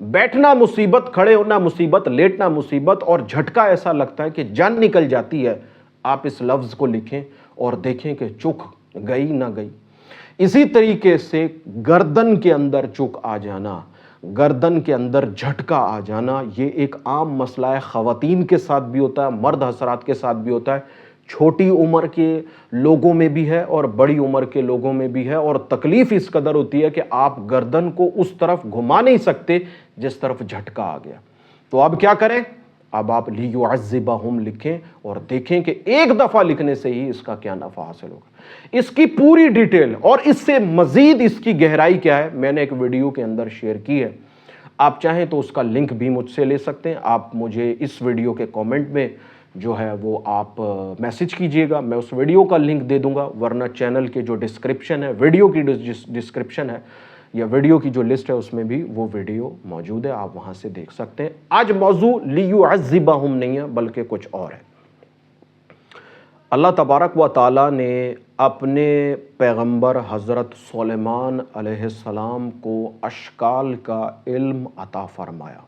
بیٹھنا مصیبت، کھڑے ہونا مصیبت، لیٹنا مصیبت، اور جھٹکا ایسا لگتا ہے کہ جان نکل جاتی ہے۔ آپ اس لفظ کو لکھیں اور دیکھیں کہ چک گئی نہ گئی۔ اسی طریقے سے گردن کے اندر چک آ جانا، گردن کے اندر جھٹکا آ جانا، یہ ایک عام مسئلہ ہے، خواتین کے ساتھ بھی ہوتا ہے، مرد حضرات کے ساتھ بھی ہوتا ہے، چھوٹی عمر کے لوگوں میں بھی ہے اور بڑی عمر کے لوگوں میں بھی ہے، اور تکلیف اس قدر ہوتی ہے کہ آپ گردن کو اس طرف گھما نہیں سکتے جس طرف جھٹکا آ گیا۔ تو اب کیا کریں؟ اب آپ لیعذبہم لکھیں اور دیکھیں کہ ایک دفعہ لکھنے سے ہی اس کا کیا نفع حاصل ہوگا۔ اس کی پوری ڈیٹیل اور اس سے مزید اس کی گہرائی کیا ہے میں نے ایک ویڈیو کے اندر شیئر کی ہے، آپ چاہیں تو اس کا لنک بھی مجھ سے لے سکتے ہیں۔ آپ مجھے اس ویڈیو کے کامنٹ میں جو ہے وہ آپ میسج کیجئے گا، میں اس ویڈیو کا لنک دے دوں گا، ورنہ چینل کے جو ڈسکرپشن ہے، ویڈیو کی ڈسکرپشن ہے یا ویڈیو کی جو لسٹ ہے اس میں بھی وہ ویڈیو موجود ہے، آپ وہاں سے دیکھ سکتے ہیں۔ آج موضوع لیعذبہم نہیں ہے بلکہ کچھ اور ہے۔ اللہ تبارک و تعالیٰ نے اپنے پیغمبر حضرت سلیمان علیہ السلام کو اشکال کا علم عطا فرمایا،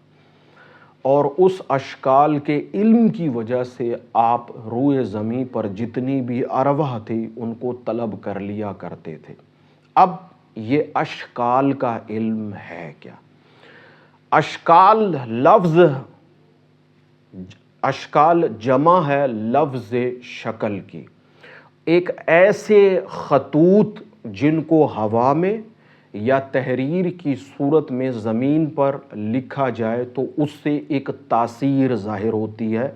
اور اس اشکال کے علم کی وجہ سے آپ روئے زمین پر جتنی بھی ارواح تھی ان کو طلب کر لیا کرتے تھے۔ اب یہ اشکال کا علم ہے کیا؟ اشکال لفظ، اشکال جمع ہے لفظ شکل کی، ایک ایسے خطوط جن کو ہوا میں یا تحریر کی صورت میں زمین پر لکھا جائے تو اس سے ایک تاثیر ظاہر ہوتی ہے۔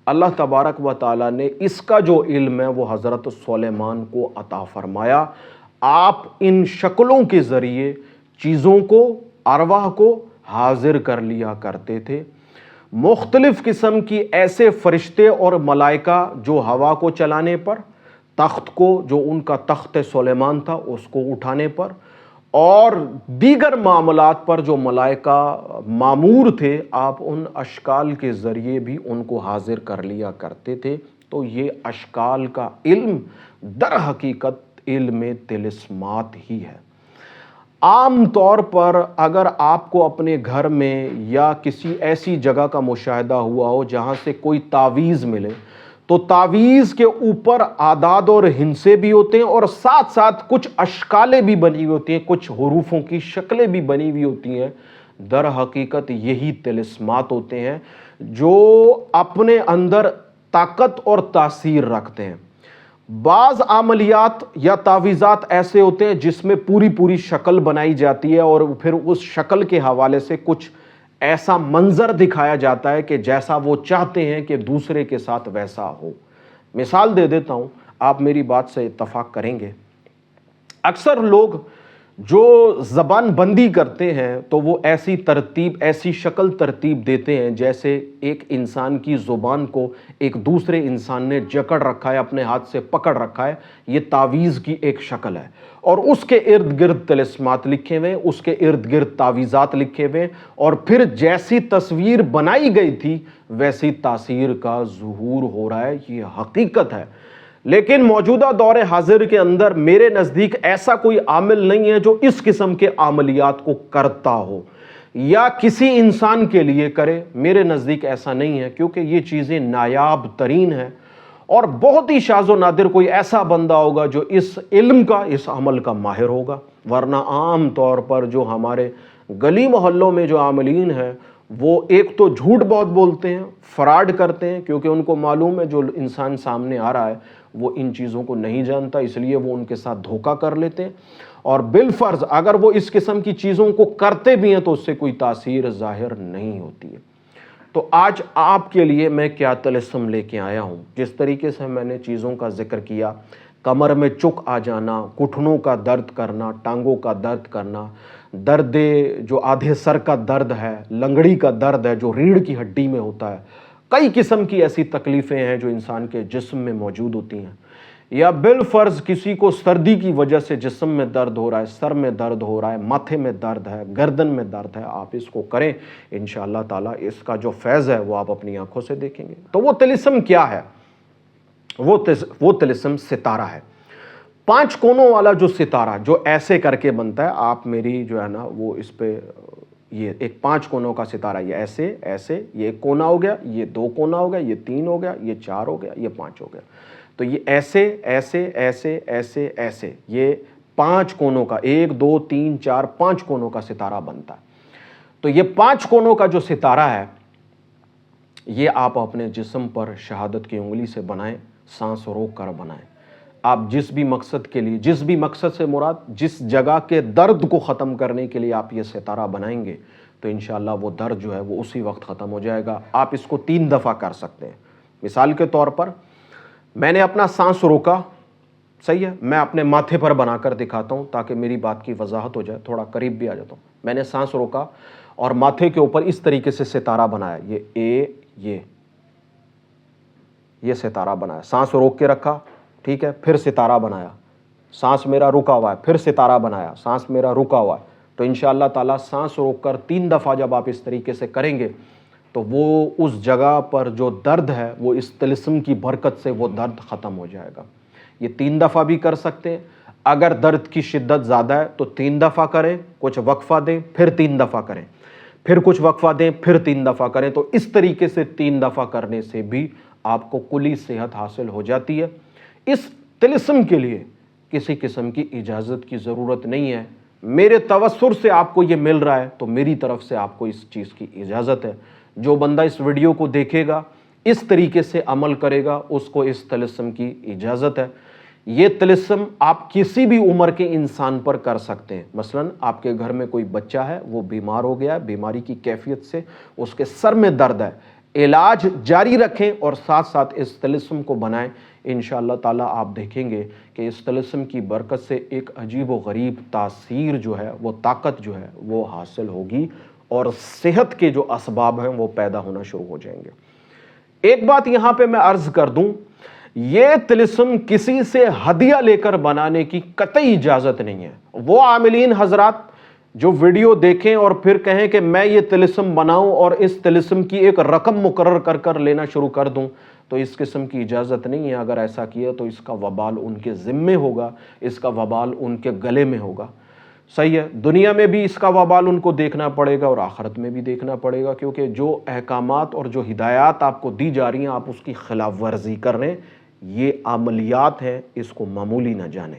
اللہ تبارک و تعالیٰ نے اس کا جو علم ہے وہ حضرت سلیمان کو عطا فرمایا۔ آپ ان شکلوں کے ذریعے چیزوں کو، ارواح کو حاضر کر لیا کرتے تھے۔ مختلف قسم کی ایسے فرشتے اور ملائکہ جو ہوا کو چلانے پر، تخت کو جو ان کا تخت سلیمان تھا اس کو اٹھانے پر، اور دیگر معاملات پر جو ملائکہ مامور تھے، آپ ان اشکال کے ذریعے بھی ان کو حاضر کر لیا کرتے تھے۔ تو یہ اشکال کا علم در حقیقت علم طلسمات ہی ہے۔ عام طور پر اگر آپ کو اپنے گھر میں یا کسی ایسی جگہ کا مشاہدہ ہوا ہو جہاں سے کوئی تعویذ ملے تو تعویذ کے اوپر اعداد اور ہندسے بھی ہوتے ہیں اور ساتھ ساتھ کچھ اشکالیں بھی بنی ہوئی ہوتی ہیں، کچھ حروفوں کی شکلیں بھی بنی ہوئی ہوتی ہیں۔ در حقیقت یہی طلسمات ہوتے ہیں جو اپنے اندر طاقت اور تاثیر رکھتے ہیں۔ بعض عملیات یا تعویذات ایسے ہوتے ہیں جس میں پوری پوری شکل بنائی جاتی ہے اور پھر اس شکل کے حوالے سے کچھ ایسا منظر دکھایا جاتا ہے کہ جیسا وہ چاہتے ہیں کہ دوسرے کے ساتھ ویسا ہو۔ مثال دے دیتا ہوں، آپ میری بات سے اتفاق کریں گے۔ اکثر لوگ جو زبان بندی کرتے ہیں تو وہ ایسی ترتیب، ایسی شکل ترتیب دیتے ہیں جیسے ایک انسان کی زبان کو ایک دوسرے انسان نے جکڑ رکھا ہے، اپنے ہاتھ سے پکڑ رکھا ہے۔ یہ تعویذ کی ایک شکل ہے اور اس کے ارد گرد طلسمات لکھے ہوئے، اس کے ارد گرد تعویذات لکھے ہوئے، اور پھر جیسی تصویر بنائی گئی تھی ویسی تاثیر کا ظہور ہو رہا ہے۔ یہ حقیقت ہے۔ لیکن موجودہ دور حاضر کے اندر میرے نزدیک ایسا کوئی عامل نہیں ہے جو اس قسم کے عملیات کو کرتا ہو یا کسی انسان کے لیے کرے۔ میرے نزدیک ایسا نہیں ہے، کیونکہ یہ چیزیں نایاب ترین ہیں اور بہت ہی شاذ و نادر کوئی ایسا بندہ ہوگا جو اس علم کا، اس عمل کا ماہر ہوگا، ورنہ عام طور پر جو ہمارے گلی محلوں میں جو عاملین ہیں وہ ایک تو جھوٹ بہت بولتے ہیں، فراڈ کرتے ہیں، کیونکہ ان کو معلوم ہے جو انسان سامنے آ رہا ہے وہ ان چیزوں کو نہیں جانتا، اس لیے وہ ان کے ساتھ دھوکہ کر لیتے ہیں، اور بالفرض اگر وہ اس قسم کی چیزوں کو کرتے بھی ہیں تو اس سے کوئی تاثیر ظاہر نہیں ہوتی ہے۔ تو آج آپ کے لیے میں کیا طلسم لے کے آیا ہوں، جس طریقے سے میں نے چیزوں کا ذکر کیا، کمر میں چک آ جانا، گھٹنوں کا درد کرنا، ٹانگوں کا درد کرنا، درد جو آدھے سر کا درد ہے، لنگڑی کا درد ہے جو ریڑھ کی ہڈی میں ہوتا ہے، کئی قسم کی ایسی تکلیفیں ہیں جو انسان کے جسم میں موجود ہوتی ہیں، یا بالفرض کسی کو سردی کی وجہ سے جسم میں درد ہو رہا ہے، سر میں درد ہو رہا ہے، ماتھے میں درد ہے، گردن میں درد ہے، آپ اس کو کریں، انشاءاللہ تعالیٰ اس کا جو فیض ہے وہ آپ اپنی آنکھوں سے دیکھیں گے۔ تو وہ طلسم کیا ہے؟ وہ طلسم ستارہ ہے، 5 کونوں والا جو ستارہ جو ایسے کر کے بنتا ہے۔ آپ میری جو ہے نا وہ اس پہ یہ ایک 5 کونوں کا ستارہ، یہ ایسے ایسے، یہ ایک کونا ہو گیا، یہ 2 کونا ہو گیا، یہ 3 ہو گیا، یہ 4 ہو گیا، یہ 5 ہو گیا. تو یہ ایسے ایسے ایسے ایسے ایسے یہ 5 کونوں کا 1 2 3 4 5 کونوں کا ستارہ بنتا ہے. تو یہ 5 کونوں کا جو ستارہ ہے یہ آپ اپنے جسم پر شہادت کی انگلی سے بنائیں، سانس روک کر بنائیں. آپ جس بھی مقصد کے لیے، جس بھی مقصد سے مراد جس جگہ کے درد کو ختم کرنے کے لیے آپ یہ ستارہ بنائیں گے تو انشاءاللہ وہ درد جو ہے وہ اسی وقت ختم ہو جائے گا. آپ اس کو 3 دفعہ کر سکتے ہیں. مثال کے طور پر میں نے اپنا سانس روکا، صحیح ہے، میں اپنے ماتھے پر بنا کر دکھاتا ہوں تاکہ میری بات کی وضاحت ہو جائے، تھوڑا قریب بھی آ جاتا ہوں. میں نے سانس روکا اور ماتھے کے اوپر اس طریقے سے ستارہ بنایا، یہ ستارہ بنایا. سانس روک کے رکھا، ٹھیک ہے، پھر ستارہ بنایا. سانس میرا رکا ہوا ہے، پھر ستارہ بنایا. سانس میرا رکا ہوا ہے. تو انشاءاللہ تعالیٰ سانس روک کر 3 دفعہ جب آپ اس طریقے سے کریں گے تو وہ اس جگہ پر جو درد ہے وہ اس طلسم کی برکت سے وہ درد ختم ہو جائے گا. یہ 3 دفعہ بھی کر سکتے ہیں. اگر درد کی شدت زیادہ ہے تو 3 دفعہ کریں، کچھ وقفہ دیں، پھر 3 دفعہ کریں، پھر کچھ وقفہ دیں، پھر 3 دفعہ کریں. تو اس طریقے سے 3 دفعہ کرنے سے بھی آپ کو کلی صحت حاصل ہو جاتی ہے. اس طلسم کے لیے کسی قسم کی اجازت کی ضرورت نہیں ہے. میرے توسر سے آپ کو یہ مل رہا ہے تو میری طرف سے آپ کو اس چیز کی اجازت ہے. جو بندہ اس ویڈیو کو دیکھے گا، اس طریقے سے عمل کرے گا، اس کو اس طلسم کی اجازت ہے. یہ طلسم آپ کسی بھی عمر کے انسان پر کر سکتے ہیں. مثلا آپ کے گھر میں کوئی بچہ ہے، وہ بیمار ہو گیا ہے، بیماری کی کیفیت سے اس کے سر میں درد ہے، علاج جاری رکھیں اور ساتھ ساتھ اس طلسم کو بنائیں. انشاءاللہ تعالیٰ آپ دیکھیں گے کہ اس طلسم کی برکت سے ایک عجیب و غریب تاثیر جو ہے، وہ طاقت جو ہے وہ حاصل ہوگی اور صحت کے جو اسباب ہیں وہ پیدا ہونا شروع ہو جائیں گے. ایک بات یہاں پہ میں عرض کر دوں، یہ طلسم کسی سے ہدیہ لے کر بنانے کی قطعی اجازت نہیں ہے. وہ عاملین حضرات جو ویڈیو دیکھیں اور پھر کہیں کہ میں یہ طلسم بناؤں اور اس طلسم کی ایک رقم مقرر کر کر لینا شروع کر دوں، تو اس قسم کی اجازت نہیں ہے. اگر ایسا کیا تو اس کا وبال ان کے ذمے ہوگا، اس کا وبال ان کے گلے میں ہوگا. صحیح ہے، دنیا میں بھی اس کا وبال ان کو دیکھنا پڑے گا اور آخرت میں بھی دیکھنا پڑے گا، کیونکہ جو احکامات اور جو ہدایات آپ کو دی جا رہی ہیں آپ اس کی خلاف ورزی کر رہے ہیں. یہ عملیات ہیں، اس کو معمولی نہ جانیں.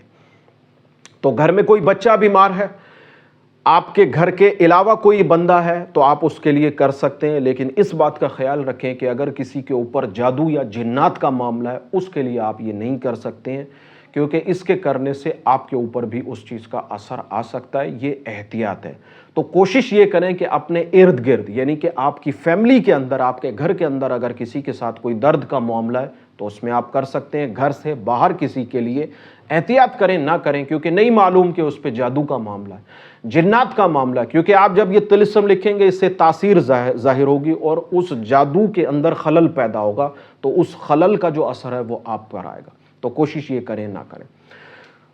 تو گھر میں کوئی بچہ بیمار ہے، آپ کے گھر کے علاوہ کوئی بندہ ہے تو آپ اس کے لیے کر سکتے ہیں. لیکن اس بات کا خیال رکھیں کہ اگر کسی کے اوپر جادو یا جنات کا معاملہ ہے اس کے لیے آپ یہ نہیں کر سکتے ہیں، کیونکہ اس کے کرنے سے آپ کے اوپر بھی اس چیز کا اثر آ سکتا ہے. یہ احتیاط ہے. تو کوشش یہ کریں کہ اپنے ارد گرد، یعنی کہ آپ کی فیملی کے اندر، آپ کے گھر کے اندر اگر کسی کے ساتھ کوئی درد کا معاملہ ہے تو اس میں آپ کر سکتے ہیں. گھر سے باہر کسی کے لیے احتیاط کریں نہ کریں، کیونکہ نہیں معلوم کہ اس پہ جادو کا معاملہ ہے، جنات کا معاملہ ہے. کیونکہ آپ جب یہ طلسم لکھیں گے اس سے تاثیر ظاہر ہوگی اور اس جادو کے اندر خلل پیدا ہوگا، تو اس خلل کا جو اثر ہے وہ آپ پر آئے گا. تو کوشش یہ کریں نہ کریں.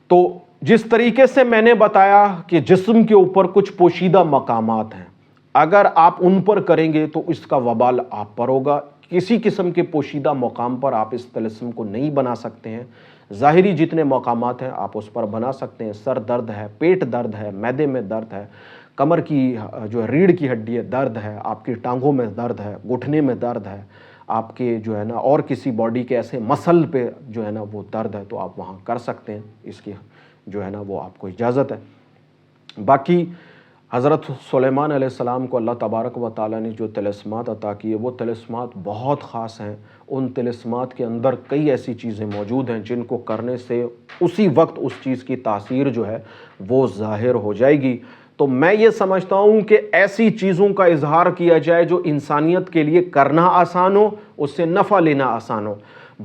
تو جس طریقے سے میں نے بتایا کہ جسم کے اوپر کچھ پوشیدہ مقامات ہیں، اگر آپ ان پر کریں گے تو اس کا وبال آپ پر ہوگا. کسی قسم کے پوشیدہ مقام پر آپ اس طلسم کو نہیں بنا سکتے ہیں. ظاہری جتنے مقامات ہیں آپ اس پر بنا سکتے ہیں. سر درد ہے، پیٹ درد ہے، معدے میں درد ہے، کمر کی جو ریڑھ کی ہڈی ہے درد ہے، آپ کی ٹانگوں میں درد ہے، گھٹنے میں درد ہے، آپ کے جو ہے نا اور کسی باڈی کے ایسے مسل پہ جو ہے نا وہ درد ہے، تو آپ وہاں کر سکتے ہیں. اس کی جو ہے نا وہ آپ کو اجازت ہے. باقی حضرت سلیمان علیہ السلام کو اللہ تبارک و تعالیٰ نے جو طلسمات عطا کیے وہ طلسمات بہت خاص ہیں. ان طلسمات کے اندر کئی ایسی چیزیں موجود ہیں جن کو کرنے سے اسی وقت اس چیز کی تاثیر جو ہے وہ ظاہر ہو جائے گی. تو میں یہ سمجھتا ہوں کہ ایسی چیزوں کا اظہار کیا جائے جو انسانیت کے لیے کرنا آسان ہو، اس سے نفع لینا آسان ہو،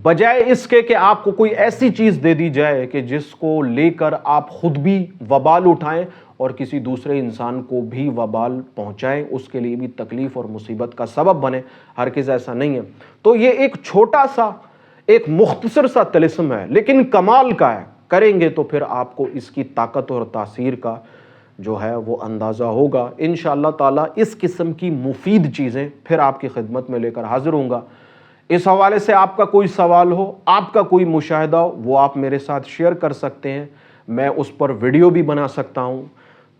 بجائے اس کے کہ آپ کو کوئی ایسی چیز دے دی جائے کہ جس کو لے کر آپ خود بھی وبال اٹھائیں اور کسی دوسرے انسان کو بھی وبال پہنچائیں، اس کے لیے بھی تکلیف اور مصیبت کا سبب بنے. ہرگز ایسا نہیں ہے. تو یہ ایک چھوٹا سا، ایک مختصر سا طلسم ہے لیکن کمال کا ہے. کریں گے تو پھر آپ کو اس کی طاقت اور تاثیر کا جو ہے وہ اندازہ ہوگا. انشاءاللہ تعالیٰ اس قسم کی مفید چیزیں پھر آپ کی خدمت میں لے کر حاضر ہوں گا. اس حوالے سے آپ کا کوئی سوال ہو، آپ کا کوئی مشاہدہ ہو، وہ آپ میرے ساتھ شیئر کر سکتے ہیں. میں اس پر ویڈیو بھی بنا سکتا ہوں.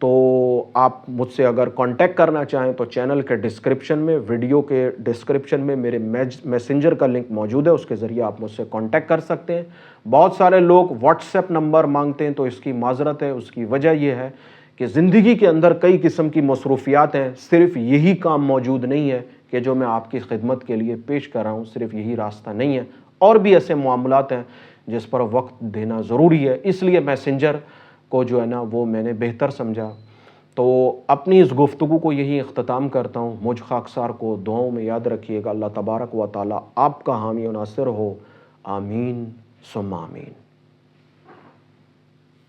تو آپ مجھ سے اگر کانٹیکٹ کرنا چاہیں تو چینل کے ڈسکرپشن میں، ویڈیو کے ڈسکرپشن میں میرے میسنجر کا لنک موجود ہے، اس کے ذریعے آپ مجھ سے کانٹیکٹ کر سکتے ہیں۔ بہت سارے لوگ واٹس ایپ نمبر مانگتے ہیں، تو اس کی معذرت ہے۔ اس کی وجہ یہ ہے کہ زندگی کے اندر کئی قسم کی مصروفیات ہیں، صرف یہی کام موجود نہیں ہے کہ جو میں آپ کی خدمت کے لیے پیش کر رہا ہوں، صرف یہی راستہ نہیں ہے، اور بھی ایسے معاملات ہیں جس پر وقت دینا ضروری ہے۔ اس لیے میسنجر کو جو ہے نا وہ میں نے بہتر سمجھا۔ تو اپنی اس گفتگو کو یہی اختتام کرتا ہوں۔ مجھ خاکسار کو دعاؤں میں یاد رکھیے گا۔ اللہ تبارک و تعالی آپ کا حامی و ناصر ہو۔ آمین ثم آمین۔